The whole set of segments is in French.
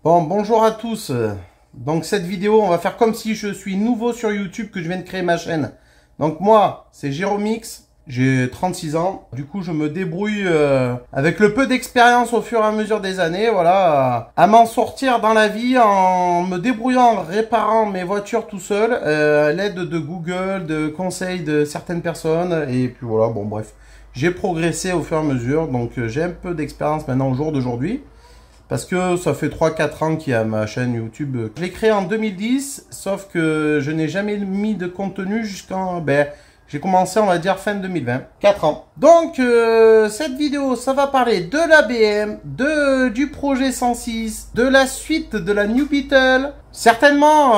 Bon, bonjour à tous. Donc cette vidéo, on va faire comme si je suis nouveau sur YouTube, que je viens de créer ma chaîne. Donc moi, c'est Jéromix, j'ai 36 ans. Du coup, je me débrouille avec le peu d'expérience au fur et à mesure des années, voilà, à m'en sortir dans la vie en me débrouillant, en réparant mes voitures tout seul, à l'aide de Google, de conseils de certaines personnes. Et puis voilà, bon bref, j'ai progressé au fur et à mesure. Donc j'ai un peu d'expérience maintenant au jour d'aujourd'hui. Parce que ça fait 3-4 ans qu'il y a ma chaîne YouTube. Je l'ai créée en 2010, sauf que je n'ai jamais mis de contenu jusqu'en... j'ai commencé, on va dire, fin 2020. 4 ans. Donc, cette vidéo, ça va parler de l'ABM, du projet 106, de la suite de la New Beetle. Certainement,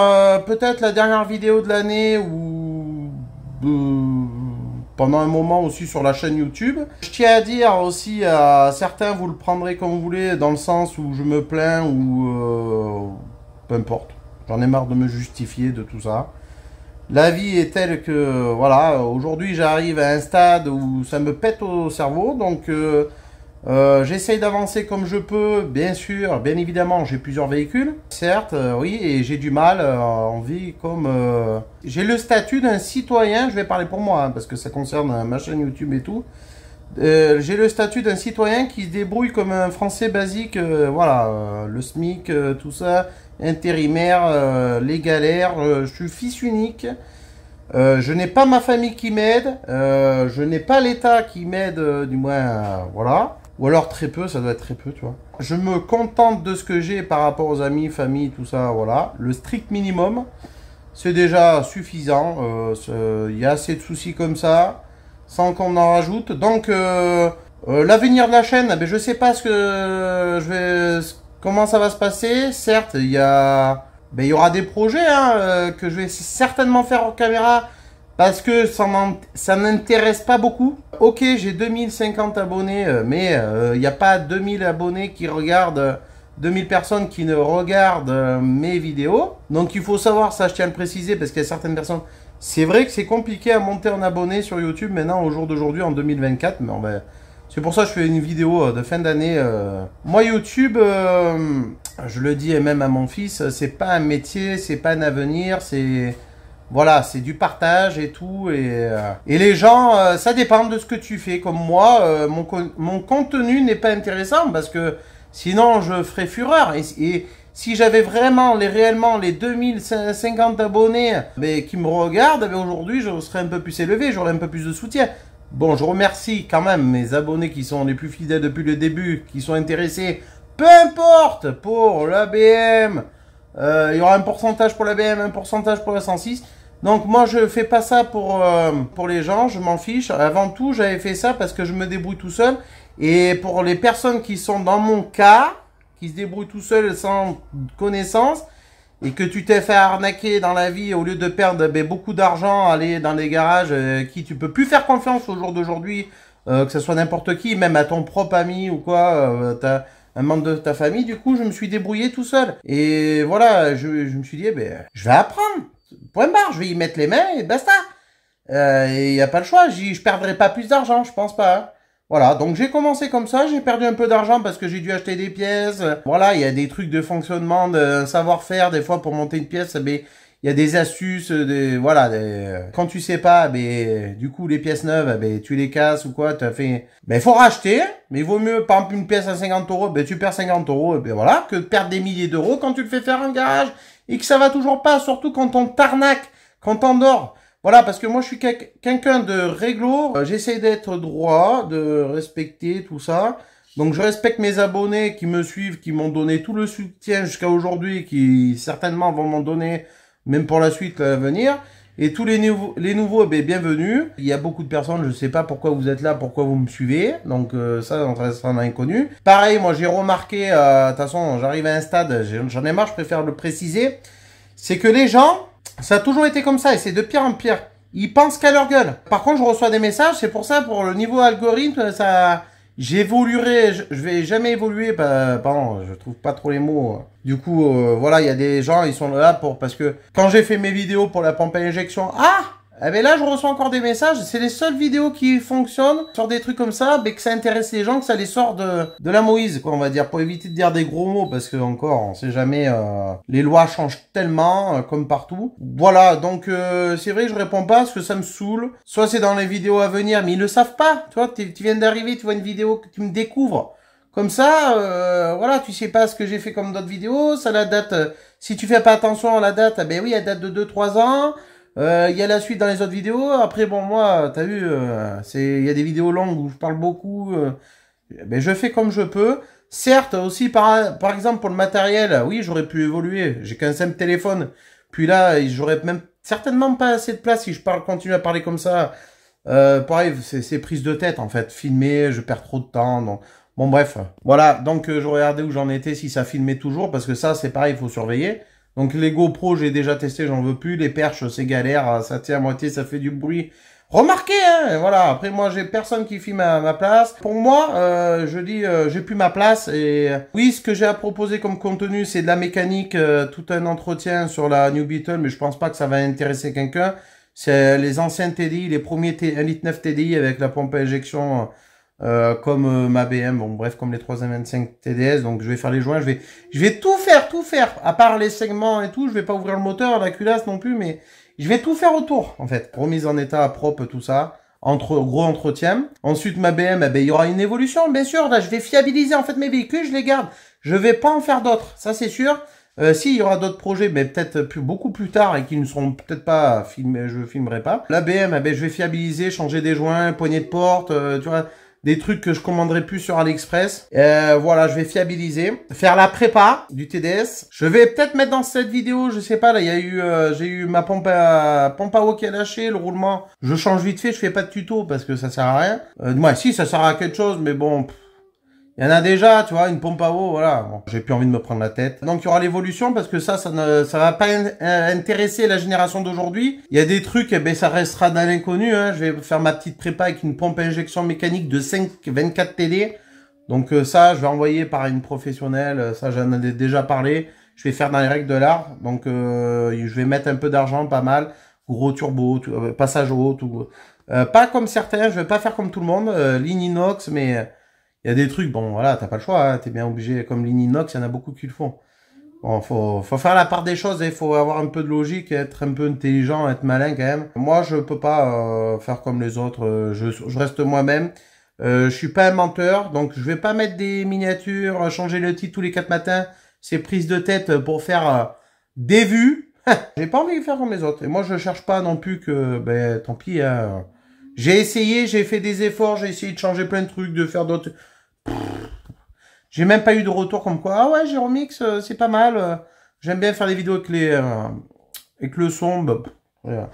peut-être la dernière vidéo de l'année ou... pendant un moment aussi sur la chaîne YouTube. Je tiens à dire aussi à certains, vous le prendrez comme vous voulez, dans le sens où je me plains ou peu importe. J'en ai marre de me justifier de tout ça. La vie est telle que, voilà, aujourd'hui j'arrive à un stade où ça me pète au cerveau, donc j'essaye d'avancer comme je peux, bien sûr, bien évidemment, j'ai plusieurs véhicules, certes, oui, et j'ai du mal en vie comme... j'ai le statut d'un citoyen, je vais parler pour moi, hein, parce que ça concerne ma chaîne YouTube et tout. J'ai le statut d'un citoyen qui se débrouille comme un Français basique, voilà, le SMIC, tout ça, intérimaire, les galères, je suis fils unique. Je n'ai pas ma famille qui m'aide, je n'ai pas l'État qui m'aide, du moins, voilà. Ou alors très peu, ça doit être très peu, tu vois. Je me contente de ce que j'ai par rapport aux amis, famille, tout ça, voilà. Le strict minimum, c'est déjà suffisant. Il y a assez de soucis comme ça, sans qu'on en rajoute. Donc, l'avenir de la chaîne, je sais pas comment ça va se passer. Certes, il y aura des projets que je vais certainement faire hors caméra. Parce que ça n'intéresse pas beaucoup. Ok, j'ai 2050 abonnés, mais il n'y a pas 2000 abonnés qui regardent, 2000 personnes qui ne regardent mes vidéos. Donc il faut savoir, ça je tiens à le préciser, parce qu'il y a certaines personnes... C'est vrai que c'est compliqué à monter en abonnés sur YouTube maintenant, au jour d'aujourd'hui, en 2024. Mais c'est pour ça que je fais une vidéo de fin d'année. Moi, YouTube, je le dis même à mon fils, c'est pas un métier, c'est pas un avenir, c'est... Voilà, c'est du partage et tout. Et les gens, ça dépend de ce que tu fais. Comme moi, mon contenu n'est pas intéressant parce que sinon je ferais fureur. Et si j'avais réellement les 2050 abonnés qui me regardent, aujourd'hui je serais un peu plus élevé, j'aurais un peu plus de soutien. Bon, je remercie quand même mes abonnés qui sont les plus fidèles depuis le début, qui sont intéressés. Peu importe pour l'ABM. Il y aura un pourcentage pour la BM, un pourcentage pour la 106. Donc moi je fais pas ça pour les gens, je m'en fiche. Avant tout j'avais fait ça parce que je me débrouille tout seul. Et pour les personnes qui sont dans mon cas, qui se débrouillent tout seul sans connaissance, et que tu t'es fait arnaquer dans la vie au lieu de perdre beaucoup d'argent, aller dans des garages qui tu peux plus faire confiance au jour d'aujourd'hui, que ce soit n'importe qui, même à ton propre ami ou quoi, un membre de ta famille. Du coup je me suis débrouillé tout seul. Et voilà, je me suis dit, je vais apprendre. Point barre, je vais y mettre les mains et basta. Il n'y a pas le choix, je perdrai pas plus d'argent, je pense pas. Hein. Voilà, donc j'ai commencé comme ça, j'ai perdu un peu d'argent parce que j'ai dû acheter des pièces. Voilà, il y a des trucs de fonctionnement, de savoir-faire, des fois pour monter une pièce, il y a des astuces, quand tu sais pas, du coup les pièces neuves, tu les casses ou quoi, faut racheter, mais il vaut mieux, par exemple une pièce à 50 euros, tu perds 50 euros, voilà, que perdre des milliers d'euros quand tu le fais faire un garage et que ça va toujours pas, surtout quand on t'arnaque, quand t'endors. Voilà, parce que moi je suis quelqu'un de réglo, j'essaie d'être droit, de respecter tout ça. Donc je respecte mes abonnés qui me suivent, qui m'ont donné tout le soutien jusqu'à aujourd'hui, qui certainement vont m'en donner même pour la suite à venir. Et tous les nouveaux, bienvenue. Il y a beaucoup de personnes, je sais pas pourquoi vous êtes là, pourquoi vous me suivez. Donc ça, on reste en inconnu. Pareil, moi j'ai remarqué, de toute façon, j'arrive à un stade, j'en ai marre, je préfère le préciser. C'est que les gens, ça a toujours été comme ça, et c'est de pire en pire. Ils pensent qu'à leur gueule. Par contre, je reçois des messages, c'est pour ça, pour le niveau algorithme, ça... J'évoluerai, je vais jamais évoluer, pardon, je trouve pas trop les mots. Du coup, voilà, il y a des gens, ils sont là parce que quand j'ai fait mes vidéos pour la pompe à injection, Eh ben là, je reçois encore des messages. C'est les seules vidéos qui fonctionnent sur des trucs comme ça, mais que ça intéresse les gens, que ça les sort de la Moïse, quoi, on va dire, pour éviter de dire des gros mots, parce que encore, on sait jamais, les lois changent tellement, comme partout. Voilà, donc c'est vrai que je réponds pas parce que ça me saoule. Soit c'est dans les vidéos à venir, mais ils le savent pas. Tu vois, tu viens d'arriver, tu vois une vidéo que tu me découvres. Comme ça, voilà, tu sais pas ce que j'ai fait comme d'autres vidéos, ça la date, si tu fais pas attention à la date, ben oui, elle date de 2-3 ans. Il y a la suite dans les autres vidéos. Après, bon, moi, t'as vu, il y a des vidéos longues où je parle beaucoup. Ben, je fais comme je peux. Certes, aussi, par exemple, pour le matériel, oui, j'aurais pu évoluer. J'ai qu'un simple téléphone. Puis là, j'aurais même certainement pas assez de place si je continue à parler comme ça. Pareil, c'est prise de tête, en fait. Filmer, je perds trop de temps. Donc, bon, bref. Voilà, donc je regardais où j'en étais, si ça filmait toujours, parce que ça, c'est pareil, il faut surveiller. Donc les GoPro, j'ai déjà testé, j'en veux plus. Les perches, c'est galère, ça tient à moitié, ça fait du bruit. Remarquez, hein, voilà. Après, moi, j'ai personne qui filme à ma place. Pour moi, je dis, j'ai plus ma place. Et oui, ce que j'ai à proposer comme contenu, c'est de la mécanique, tout un entretien sur la New Beetle, mais je pense pas que ça va intéresser quelqu'un. C'est les anciens TDI, les premiers 1,9 L TDI avec la pompe à injection, comme ma BM, bon bref, comme les 325 TDS. Donc je vais faire les joints, je vais tout faire, à part les segments et tout. Je vais pas ouvrir le moteur, la culasse non plus, mais je vais tout faire autour, en fait. Remise en état propre, tout ça. Gros entretien. Ensuite, ma BM, eh ben, il y aura une évolution, bien sûr. Là, je vais fiabiliser, en fait, mes véhicules, je les garde. Je vais pas en faire d'autres, ça c'est sûr. Si, il y aura d'autres projets, mais peut-être beaucoup plus tard et qui ne seront peut-être pas filmés, je filmerai pas. La BM, eh ben, je vais fiabiliser, changer des joints, poignées de porte, tu vois, des trucs que je commanderai plus sur AliExpress. Voilà, je vais fiabiliser, faire la prépa du TDS. Je vais peut-être mettre dans cette vidéo, je sais pas, là, il y a eu, j'ai eu ma pompe à eau qui a lâché, le roulement. Je change vite fait, je fais pas de tuto parce que ça sert à rien. Moi, si, ça sert à quelque chose, mais bon. Il y en a déjà, tu vois, une pompe à eau, voilà. Bon, j'ai plus envie de me prendre la tête. Donc, il y aura l'évolution parce que ça va pas intéresser la génération d'aujourd'hui. Il y a des trucs, eh ben, ça restera dans l'inconnu, hein. Je vais faire ma petite prépa avec une pompe à injection mécanique de 24 TD. Donc, ça, je vais envoyer par une professionnelle. Ça, j'en ai déjà parlé. Je vais faire dans les règles de l'art. Donc, je vais mettre un peu d'argent, pas mal. Gros turbo, passage haut, tout. Pas comme certains, je vais pas faire comme tout le monde. Ligne inox, mais... Il y a des trucs, bon, voilà, t'as pas le choix, hein, t'es bien obligé, comme l'inox, il y en a beaucoup qui le font. Bon, faut faire la part des choses, il faut avoir un peu de logique, être un peu intelligent, être malin quand même. Moi, je peux pas faire comme les autres, je reste moi-même. Je suis pas un menteur, donc je vais pas mettre des miniatures, changer le titre tous les 4 matins. C'est prise de tête pour faire des vues. J'ai pas envie de faire comme les autres. Et moi, je cherche pas non plus que, ben, tant pis, hein. J'ai essayé, j'ai fait des efforts, j'ai essayé de changer plein de trucs, de faire d'autres... J'ai même pas eu de retour comme quoi, ah ouais, Jéromix, c'est pas mal. J'aime bien faire des vidéos avec le son. Bah, voilà.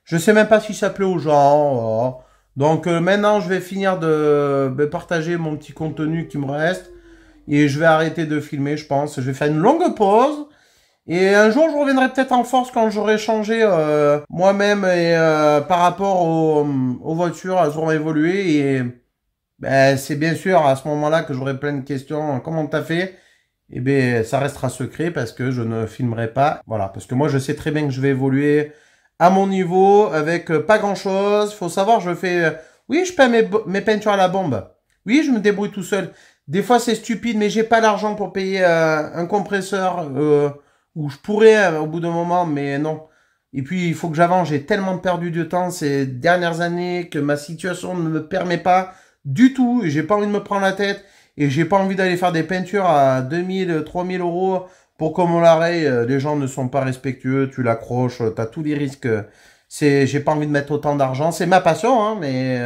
Je sais même pas si ça plaît aux gens. Voilà. Donc maintenant, je vais finir de partager mon petit contenu qui me reste. Et je vais arrêter de filmer, je pense. Je vais faire une longue pause. Et un jour, je reviendrai peut-être en force quand j'aurai changé moi-même et par rapport aux voitures, elles auront évolué. Et ben, c'est bien sûr à ce moment-là que j'aurai plein de questions. Comment t'as fait? Et ben, ça restera secret parce que je ne filmerai pas. Voilà, parce que moi, je sais très bien que je vais évoluer à mon niveau avec pas grand-chose. Faut savoir, je fais... oui, je peins mes peintures à la bombe. Oui, je me débrouille tout seul. Des fois, c'est stupide, mais j'ai pas l'argent pour payer un compresseur où je pourrais au bout d'un moment, mais non. Et puis, il faut que j'avance. J'ai tellement perdu de temps ces dernières années que ma situation ne me permet pas du tout. Et j'ai pas envie de me prendre la tête. Et j'ai pas envie d'aller faire des peintures à 2000, 3000 euros pour comme on l'arrête. Les gens ne sont pas respectueux. Tu l'accroches, t'as tous les risques. J'ai pas envie de mettre autant d'argent. C'est ma passion, hein, mais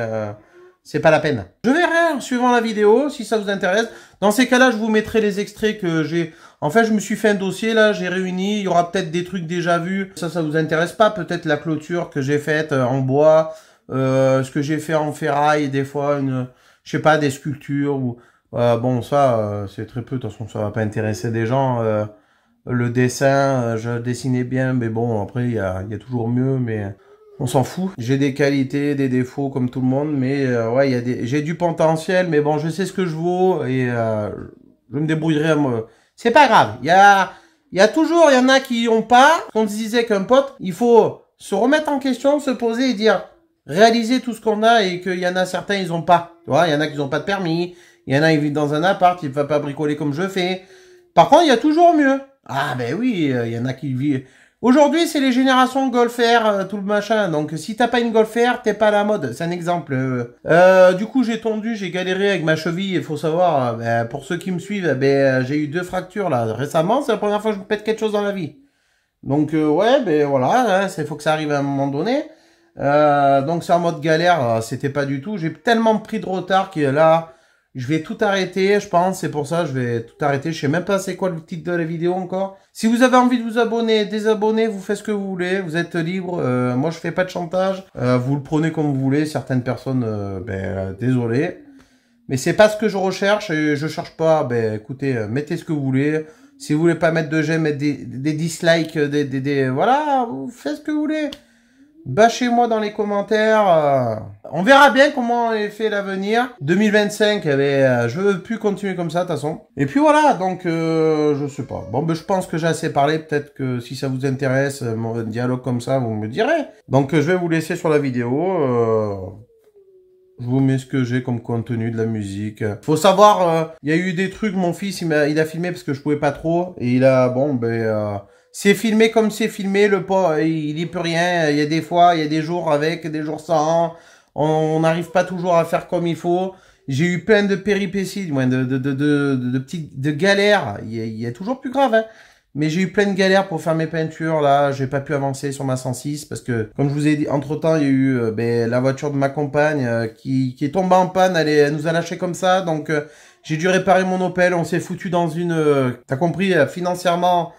c'est pas la peine. Je verrai en suivant la vidéo si ça vous intéresse. Dans ces cas-là, je vous mettrai les extraits que j'ai. En fait, je me suis fait un dossier là, j'ai réuni. Il y aura peut-être des trucs déjà vus. Ça vous intéresse pas? Peut-être la clôture que j'ai faite en bois, ce que j'ai fait en ferraille, des fois je sais pas, des sculptures ou. Bon, ça, c'est très peu. De toute façon, ça va pas intéresser des gens. Le dessin, je dessinais bien, mais bon, après, il y a toujours mieux, mais on s'en fout. J'ai des qualités, des défauts, comme tout le monde, mais ouais, j'ai du potentiel, mais bon, je sais ce que je vaux, et je me débrouillerai à moi. C'est pas grave. Il y en a qui ont pas. On se disait qu'un pote, il faut se remettre en question, se poser et dire, réaliser tout ce qu'on a et qu'il y en a certains, ils ont pas. Tu vois, il y en a qui n'ont pas de permis, il y en a qui vivent dans un appart, ils ne peuvent pas bricoler comme je fais. Par contre, il y a toujours mieux. Ah ben oui, il y en a qui vivent... Aujourd'hui, c'est les générations Golf R, tout le machin. Donc, si t'as pas une Golf R, t'es pas à la mode. C'est un exemple. Du coup, j'ai tondu, j'ai galéré avec ma cheville. Il faut savoir, pour ceux qui me suivent, j'ai eu 2 fractures là récemment. C'est la première fois que je me pète quelque chose dans la vie. Donc, ouais, ben voilà, il faut que ça arrive à un moment donné. Donc, c'est en mode galère. C'était pas du tout. J'ai tellement pris de retard que là, je vais tout arrêter, je pense. C'est pour ça, je vais tout arrêter. Je sais même pas c'est quoi le titre de la vidéo encore. Si vous avez envie de vous abonner, désabonner, vous faites ce que vous voulez. Vous êtes libre. Moi, je fais pas de chantage. Vous le prenez comme vous voulez. Certaines personnes, désolé. Mais c'est pas ce que je recherche. Et je cherche pas. Écoutez, mettez ce que vous voulez. Si vous voulez pas mettre de j'aime, mettre des dislikes, voilà, vous faites ce que vous voulez. Bâchez-moi dans les commentaires. On verra bien comment est fait l'avenir. 2025, je veux plus continuer comme ça, de toute façon. Et puis voilà, donc, je sais pas. Bon, je pense que j'ai assez parlé. Peut-être que si ça vous intéresse, mon dialogue comme ça, vous me direz. Donc, je vais vous laisser sur la vidéo. Je vous mets ce que j'ai comme contenu, de la musique. Faut savoir, il y a eu des trucs, mon fils, il a filmé parce que je pouvais pas trop. Et il a, c'est filmé comme c'est filmé, le pas, il y peut rien. Il y a des fois, il y a des jours avec, des jours sans. On n'arrive pas toujours à faire comme il faut. J'ai eu plein de péripéties, de galères. Il y a toujours plus grave, hein. Mais j'ai eu plein de galères pour faire mes peintures, là. J'ai pas pu avancer sur ma 106 parce que, comme je vous ai dit, entre-temps, il y a eu la voiture de ma compagne qui est tombée en panne. Elle nous a lâché comme ça. Donc, j'ai dû réparer mon Opel. On s'est foutu dans une... T'as compris, financièrement,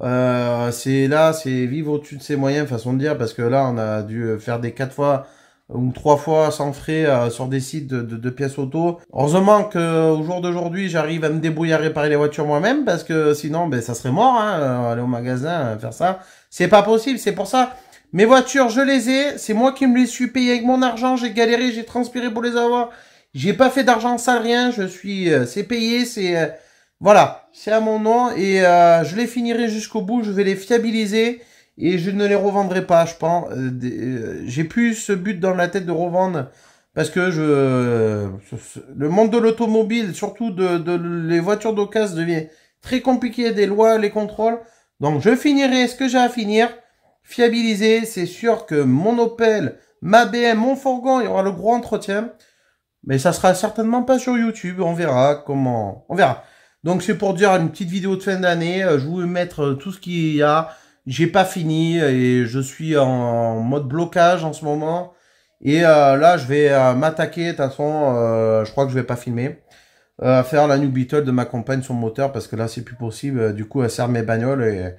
c'est vivre au-dessus de ses moyens, façon de dire. Parce que là, on a dû faire des 4 fois ou 3 fois sans frais sur des sites de pièces auto. Heureusement qu'au jour d'aujourd'hui, j'arrive à me débrouiller à réparer les voitures moi-même, parce que sinon, ça serait mort, hein, aller au magasin, faire ça. C'est pas possible, c'est pour ça. Mes voitures, je les ai, c'est moi qui me les suis payées avec mon argent, j'ai galéré, j'ai transpiré pour les avoir. J'ai pas fait d'argent sale, rien, c'est payé, voilà, c'est à mon nom, et je les finirai jusqu'au bout, je vais les fiabiliser. Et je ne les revendrai pas, je pense. J'ai plus ce but dans la tête de revendre parce que le monde de l'automobile, surtout les voitures d'occasion, devient très compliqué, des lois, les contrôles. Donc je finirai ce que j'ai à finir, fiabiliser. C'est sûr que mon Opel, ma BM, mon fourgon, il y aura le gros entretien. Mais ça sera certainement pas sur YouTube, on verra comment... On verra. Donc c'est pour dire une petite vidéo de fin d'année, je vais mettre tout ce qu'il y a. J'ai pas fini et je suis en mode blocage en ce moment. Et là, je vais m'attaquer. De toute façon, je crois que je vais pas filmer. Faire la New Beetle de ma compagne sur le moteur parce que là, c'est plus possible. Du coup, elle sert mes bagnoles et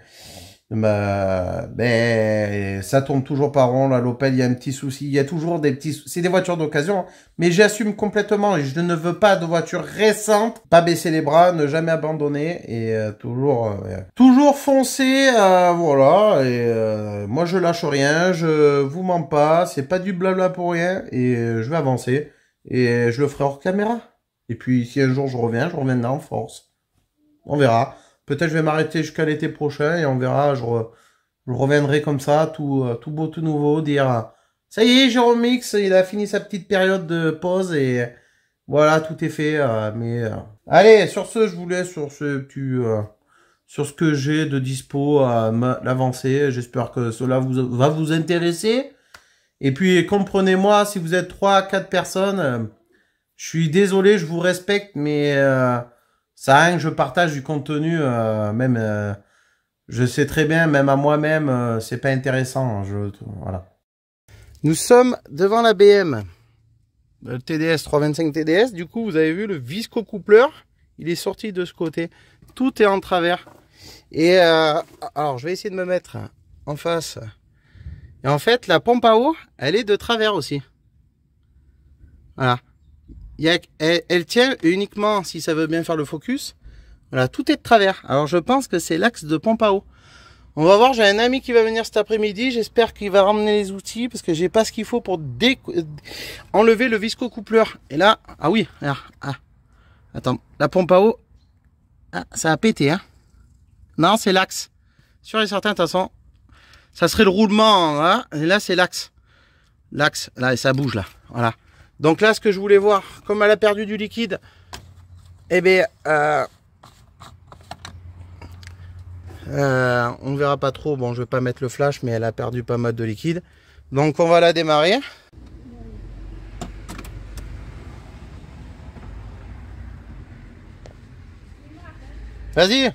ça tourne toujours pas rond. Là, l'Opel, il y a un petit souci. Il y a toujours des petits... C'est des voitures d'occasion. Mais j'assume complètement. Et je ne veux pas de voiture récente. Pas baisser les bras, ne jamais abandonner. Et toujours foncer. Voilà. Et moi, je lâche rien. Je vous mens pas. C'est pas du blabla pour rien. Et je vais avancer. Et je le ferai hors caméra. Et puis, si un jour je reviendrai en force. On verra. Peut-être je vais m'arrêter jusqu'à l'été prochain et on verra, je reviendrai comme ça, tout beau, tout nouveau, dire ça y est, Jérôme X, il a fini sa petite période de pause et voilà, tout est fait. Allez, sur ce, je vous laisse sur sur ce que j'ai de dispo à l'avancer. J'espère que cela va vous intéresser. Et puis, comprenez-moi, si vous êtes 3-4 personnes, je suis désolé, je vous respecte, mais... ça a rien que je partage du contenu, je sais très bien, même à moi-même, c'est pas intéressant. Voilà. Nous sommes devant la BM, le TDS 325 TDS. Du coup, vous avez vu le visco coupleur, il est sorti de ce côté. Tout est en travers. Et alors, je vais essayer de me mettre en face. Et en fait, la pompe à eau, elle est de travers aussi. Voilà. Elle tient uniquement si ça veut bien faire le focus. Voilà, tout est de travers. Alors je pense que c'est l'axe de pompe à eau. On va voir, j'ai un ami qui va venir cet après-midi. J'espère qu'il va ramener les outils parce que j'ai pas ce qu'il faut pour enlever le visco coupleur. Et là, ah oui, regarde, attends, la pompe à eau, ça a pété, hein. Non, c'est l'axe. Sûr et certain, de toute façon, Ça serait le roulement, là. Et là, c'est l'axe. L'axe, là, et ça bouge, là. Voilà. Donc là, ce que je voulais voir, comme elle a perdu du liquide, eh bien, on verra pas trop. Bon, je vais pas mettre le flash, mais elle a perdu pas mal de liquide. Donc, on va la démarrer. Vas-y.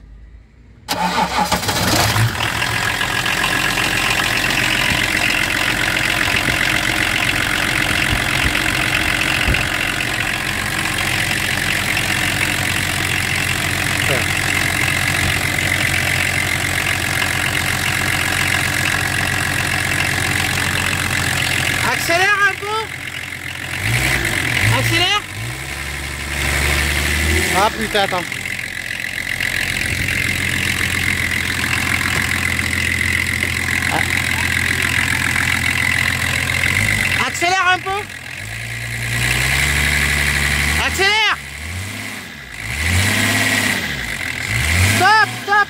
Accélère un peu. Accélère. Ah putain, attends. Accélère un peu. Accélère. Stop, stop.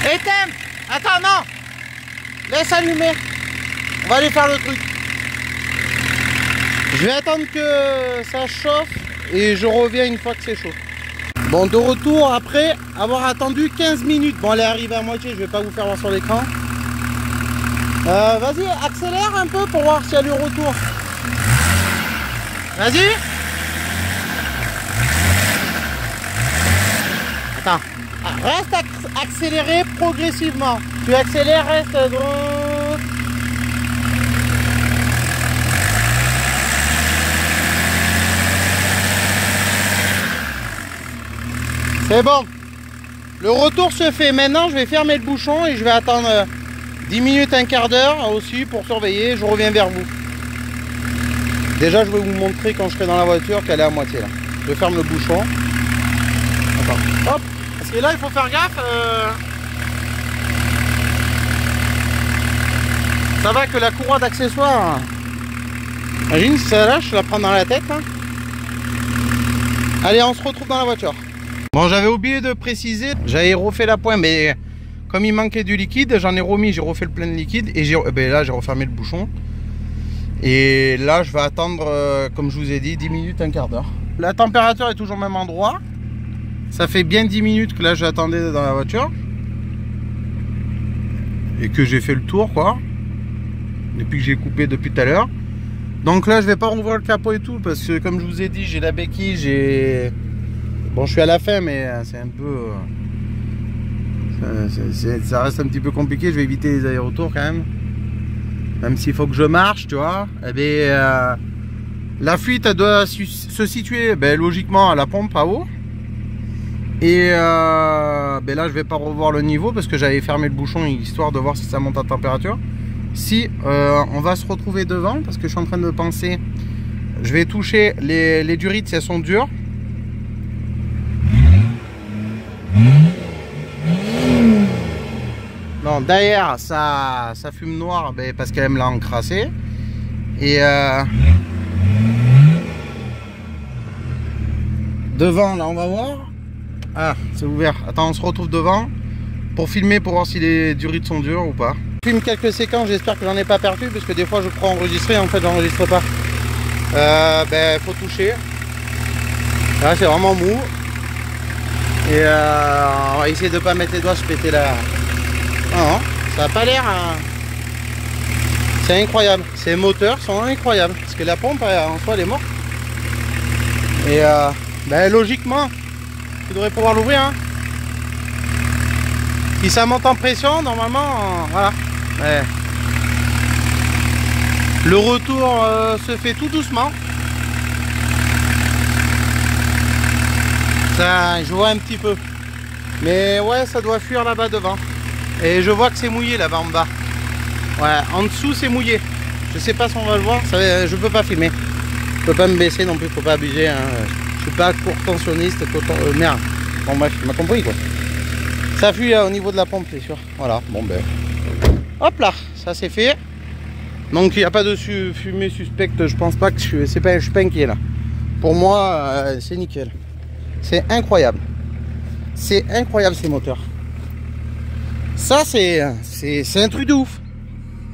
Éteins. Attends, non. Laisse allumer. On va aller faire le truc. Je vais attendre que ça chauffe et je reviens une fois que c'est chaud. Bon, de retour après avoir attendu 15 minutes. Bon, elle est arrivée à moitié, je vais pas vous faire voir sur l'écran. Vas-y, accélère un peu pour voir s'il y a du retour. Vas-y. Attends. Reste accéléré progressivement. Tu accélères, reste droit. C'est bon. Le retour se fait. Maintenant, je vais fermer le bouchon et je vais attendre 10 minutes, un quart d'heure aussi pour surveiller. Je reviens vers vous. Déjà, je vais vous montrer quand je serai dans la voiture qu'elle est à moitié là. Je ferme le bouchon. Attends. Hop. Parce que là, il faut faire gaffe. Ça va que la courroie d'accessoires. Imagine si ça lâche, je la prends dans la tête. Hein. Allez, on se retrouve dans la voiture. Bon, j'avais oublié de préciser, j'avais refait la pointe, mais comme il manquait du liquide, j'en ai remis, j'ai refait le plein de liquide et là j'ai refermé le bouchon. Et là je vais attendre, comme je vous ai dit, 10 minutes, un quart d'heure. La température est toujours au même endroit. Ça fait bien 10 minutes que là j'attendais dans la voiture. Et que j'ai fait le tour quoi. Depuis que j'ai coupé depuis tout à l'heure. Donc là je vais pas rouvrir le capot et tout parce que comme je vous ai dit, j'ai la béquille, j'ai... Bon, je suis à la fin, mais c'est un peu... ça reste un petit peu compliqué. Je vais éviter les allers-retours quand même. Même s'il faut que je marche, tu vois. Eh bien, la fuite, elle doit se situer logiquement à la pompe à eau. Et là, je vais pas revoir le niveau parce que j'avais fermé le bouchon histoire de voir si ça monte en température. Si on va se retrouver devant, parce que je suis en train de penser, je vais toucher les durites si elles sont dures. Non, derrière ça fume noir parce qu'elle me l'a encrassé. Et devant là on va voir. Ah, c'est ouvert. Attends, on se retrouve devant pour filmer pour voir si les durites sont dures ou pas. Je filme quelques séquences, j'espère que j'en ai pas perdu parce que des fois je crois enregistrer, en fait j'enregistre pas. Faut toucher. Là c'est vraiment mou. Et on va essayer de pas mettre les doigts se péter là. Non, ça a pas l'air. C'est incroyable. Ces moteurs sont incroyables. Parce que la pompe en soi elle est morte. Et logiquement, tu devrais pouvoir l'ouvrir. Hein. Si ça monte en pression, normalement, voilà. Ouais. Le retour se fait tout doucement. Ça, je vois un petit peu. Mais ouais, ça doit fuir là-bas devant. Et je vois que c'est mouillé là-bas en bas. Ouais, en dessous c'est mouillé. Je sais pas si on va le voir. Ça, je peux pas filmer. Je peux pas me baisser non plus, faut pas abuser. Hein. Je suis pas court-tensionniste. Merde. Bon bref, tu m'as compris quoi. Ça fuit au niveau de la pompe, c'est sûr. Voilà, bon hop là, ça c'est fait. Donc il n'y a pas de fumée suspecte. Je pense pas que je suis pas inquiet là. Pour moi, c'est nickel. C'est incroyable. C'est incroyable ces moteurs. Ça, c'est un truc de ouf.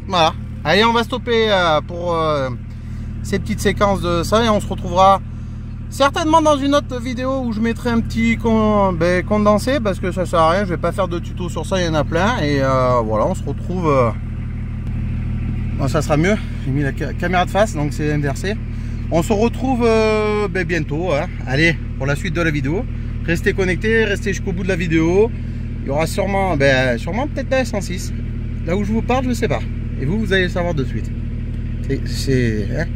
Voilà. Allez, on va stopper pour ces petites séquences de ça et on se retrouvera certainement dans une autre vidéo où je mettrai un petit condensé parce que ça sert à rien. Je vais pas faire de tuto sur ça, il y en a plein. Et voilà, on se retrouve. Bon, ça sera mieux. J'ai mis la caméra de face, donc c'est inversé. On se retrouve bientôt. Hein. Allez, pour la suite de la vidéo. Restez connectés, restez jusqu'au bout de la vidéo. Il y aura sûrement peut-être la 106. Là où je vous parle, je ne sais pas. Et vous, vous allez le savoir de suite. Hein.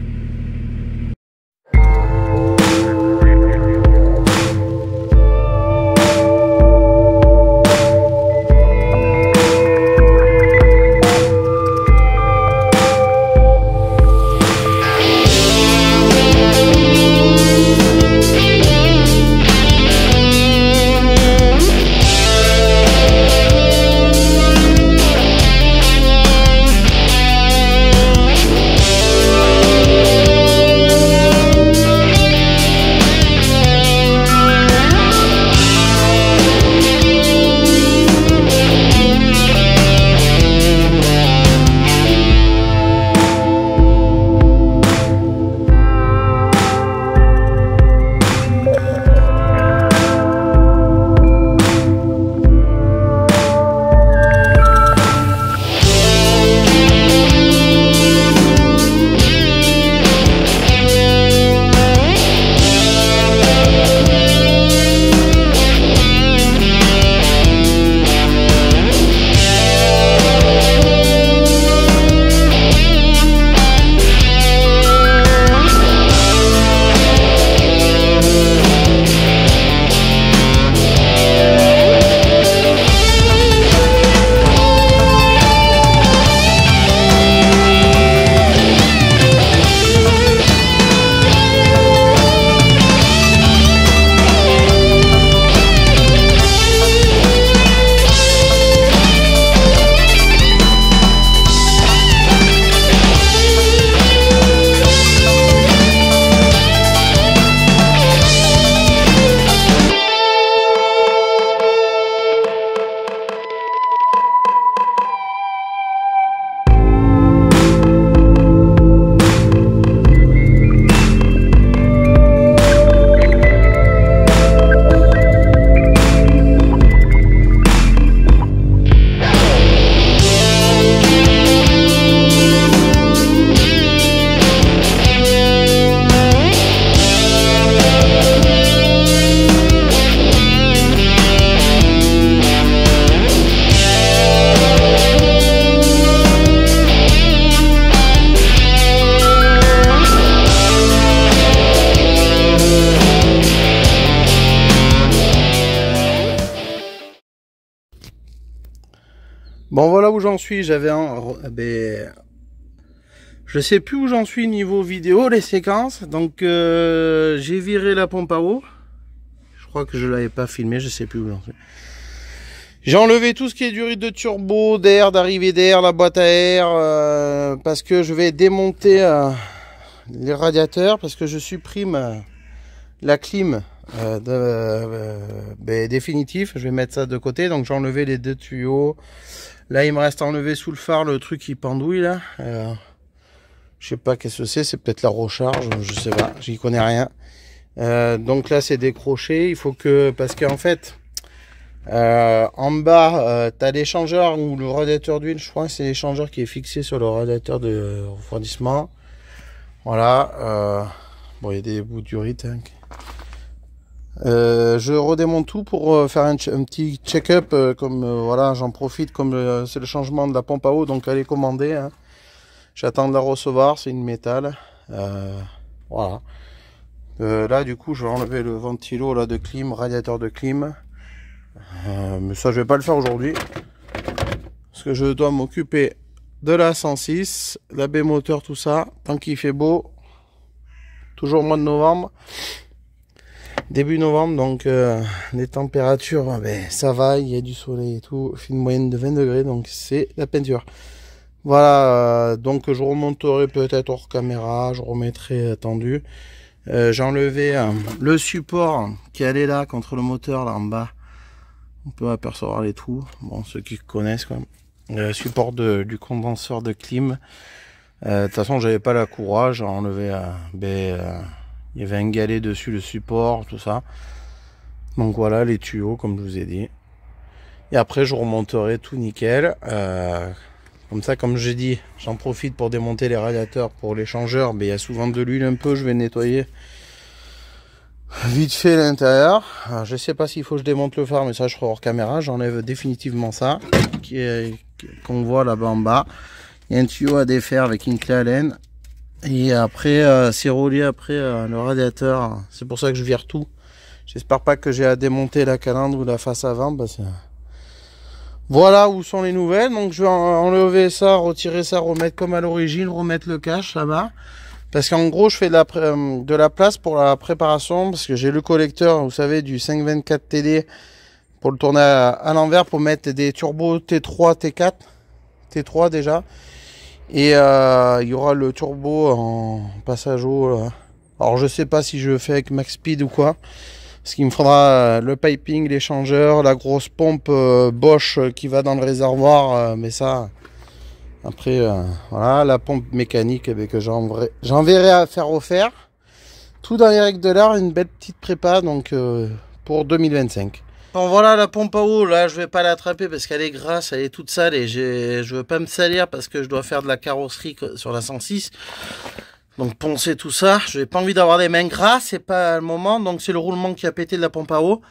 Bon, voilà où j'en suis. Je sais plus où j'en suis niveau vidéo, les séquences. Donc j'ai viré la pompe à eau. Je crois que je l'avais pas filmé, je sais plus où j'en suis. J'ai enlevé tout ce qui est du rythme de turbo, d'air, d'arrivée d'air, la boîte à air, parce que je vais démonter les radiateurs, parce que je supprime la clim définitif. Je vais mettre ça de côté, donc j'ai enlevé les deux tuyaux. Là, il me reste à enlever sous le phare le truc qui pendouille là. Je sais pas qu'est-ce que c'est peut-être la recharge, je sais pas, j'y connais rien. Donc là, c'est décroché. Il faut que, parce qu'en fait, en bas, tu as l'échangeur ou le radiateur d'huile. Je crois que c'est l'échangeur qui est fixé sur le radiateur de refroidissement. Voilà. Bon, il y a des bouts d'urite. Hein. Je redémonte tout pour faire un petit check-up, voilà, j'en profite comme c'est le changement de la pompe à eau, donc elle est commandée. Hein. J'attends de la recevoir, c'est une métal. Voilà. Là, du coup, je vais enlever le ventilo là de clim, radiateur de clim. Mais ça, je vais pas le faire aujourd'hui, parce que je dois m'occuper de la 106, la baie moteur, tout ça. Tant qu'il fait beau, toujours au mois de novembre. Début novembre, donc les températures, ça va, il y a du soleil et tout, fait une moyenne de 20 degrés, donc c'est la peinture. Voilà, donc je remonterai peut-être hors caméra, je remettrai tendu. J'ai enlevé le support qui allait là contre le moteur là en bas. On peut apercevoir les trous. Bon, ceux qui connaissent quoi. Support du condenseur de clim. De toute façon, j'avais pas la courage à enlever. Il y avait un galet dessus, le support, tout ça. Donc voilà les tuyaux, comme je vous ai dit. Et après, je remonterai tout nickel. Comme ça, comme j'ai dit, j'en profite pour démonter les radiateurs pour l'échangeur. Mais il y a souvent de l'huile un peu, je vais nettoyer vite fait l'intérieur. Je sais pas s'il faut que je démonte le phare, mais ça je ferai hors caméra. J'enlève définitivement ça qu'on voit là-bas en bas. Il y a un tuyau à défaire avec une clé Allen. Et après, c'est relié après le radiateur. C'est pour ça que je vire tout. J'espère pas que j'ai à démonter la calandre ou la face avant. Parce que... Voilà où sont les nouvelles. Donc je vais enlever ça, retirer ça, remettre comme à l'origine, remettre le cache là-bas. Parce qu'en gros, je fais de la place pour la préparation. Parce que j'ai le collecteur, vous savez, du 524 TD pour le tourner à l'envers pour mettre des turbos T3, T4, T3 déjà. Et il y aura le turbo en passage haut. Alors je sais pas si je fais avec max speed ou quoi. Parce qu'il me faudra le piping, l'échangeur, la grosse pompe Bosch qui va dans le réservoir. Mais ça, après, voilà, la pompe mécanique que j'enverrai à faire refaire. Tout dans les règles de l'art, une belle petite prépa donc pour 2025. Bon voilà la pompe à eau, là je vais pas l'attraper parce qu'elle est grasse, elle est toute sale et je veux pas me salir parce que je dois faire de la carrosserie sur la 106. Donc poncer tout ça, je n'ai pas envie d'avoir des mains grasses, c'est pas le moment, donc c'est le roulement qui a pété de la pompe à eau.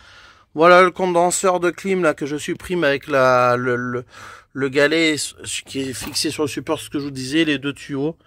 Voilà le condenseur de clim là que je supprime avec le galet qui est fixé sur le support, ce que je vous disais, les deux tuyaux.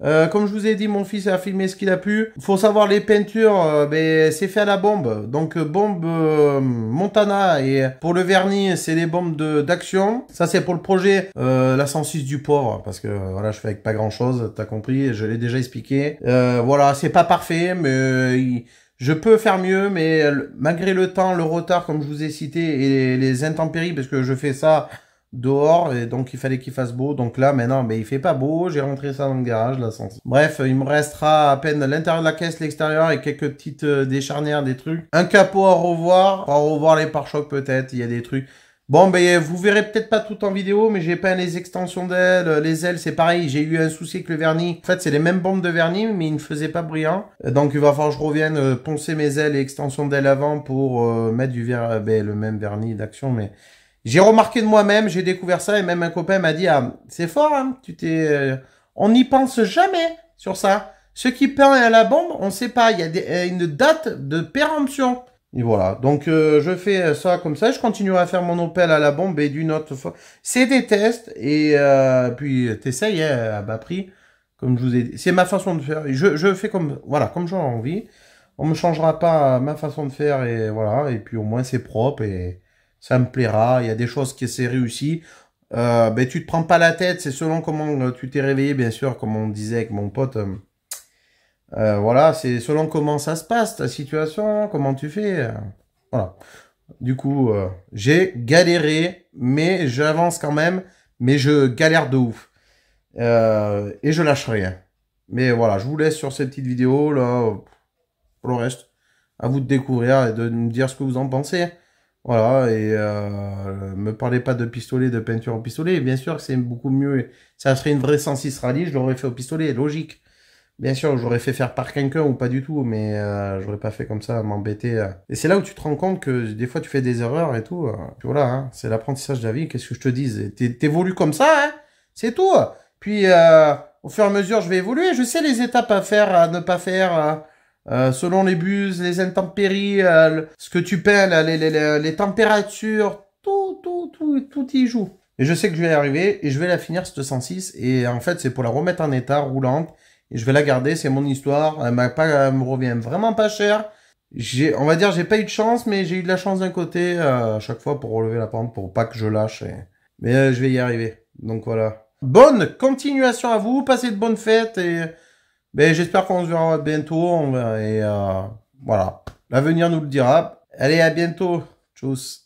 Comme je vous ai dit, mon fils a filmé ce qu'il a pu. Il faut savoir les peintures, c'est fait à la bombe. Donc bombe Montana et pour le vernis, c'est les bombes d'Action. Ça c'est pour le projet la 106 du pauvre parce que voilà, je fais avec pas grand chose, t'as compris, je l'ai déjà expliqué. Voilà, c'est pas parfait, mais je peux faire mieux, mais malgré le temps, le retard comme je vous ai cité et les intempéries parce que je fais ça dehors et donc il fallait qu'il fasse beau, donc là maintenant il fait pas beau, j'ai rentré ça dans le garage là. Bref, il me restera à peine l'intérieur de la caisse, l'extérieur et quelques petites décharnières, des trucs, un capot à revoir les pare-chocs peut-être, il y a des trucs. Bon vous verrez peut-être pas tout en vidéo, mais j'ai peint les extensions d'ailes, les ailes c'est pareil, j'ai eu un souci avec le vernis. En fait c'est les mêmes bombes de vernis mais ils ne faisaient pas brillant, donc il va falloir que je revienne poncer mes ailes et extensions d'ailes avant pour mettre le même vernis d'Action. Mais j'ai remarqué de moi-même, j'ai découvert ça et même un copain m'a dit ah c'est fort hein, on n'y pense jamais sur ça. Ce qui peint à la bombe, on sait pas, il y a une date de péremption. Et voilà, donc je fais ça comme ça, je continue à faire mon Opel à la bombe et d'une autre fois. C'est des tests et puis t'essayes à bas prix, comme je vous ai dit. C'est ma façon de faire. Je fais comme j'en ai envie. On me changera pas ma façon de faire et voilà. Et puis au moins c'est propre et ça me plaira. Il y a des choses qui c'est réussi. Tu te prends pas la tête, c'est selon comment tu t'es réveillé, bien sûr, comme on disait avec mon pote. Voilà, c'est selon comment ça se passe, ta situation, comment tu fais. Voilà. Du coup, j'ai galéré, mais j'avance quand même, mais je galère de ouf. Et je lâche rien. Mais voilà, je vous laisse sur cette petite vidéo, là. Pour le reste, à vous de découvrir et de me dire ce que vous en pensez. Voilà, et me parlez pas de pistolet, de peinture au pistolet. Bien sûr que c'est beaucoup mieux. Ça serait une vraie 106 rallye, je l'aurais fait au pistolet, logique. Bien sûr, j'aurais fait faire par quelqu'un ou pas du tout, mais j'aurais pas fait comme ça, m'embêter. Et c'est là où tu te rends compte que des fois tu fais des erreurs et tout. Puis voilà, hein, c'est l'apprentissage de la vie, qu'est-ce que je te dise. T'évolues comme ça, hein, c'est tout. Puis au fur et à mesure, je vais évoluer. Je sais les étapes à faire, à ne pas faire, selon les buses, les intempéries, ce que tu peins, les températures, tout y joue. Et je sais que je vais y arriver et je vais la finir cette 106. Et en fait, c'est pour la remettre en état, roulante. Et je vais la garder, c'est mon histoire. Elle me revient vraiment pas cher. On va dire, j'ai pas eu de chance, mais j'ai eu de la chance d'un côté à chaque fois pour relever la pente, pour pas que je lâche. Mais je vais y arriver. Donc voilà. Bonne continuation à vous, passez de bonnes fêtes et j'espère qu'on se verra bientôt. Et voilà, l'avenir nous le dira. Allez, à bientôt. Tchuss.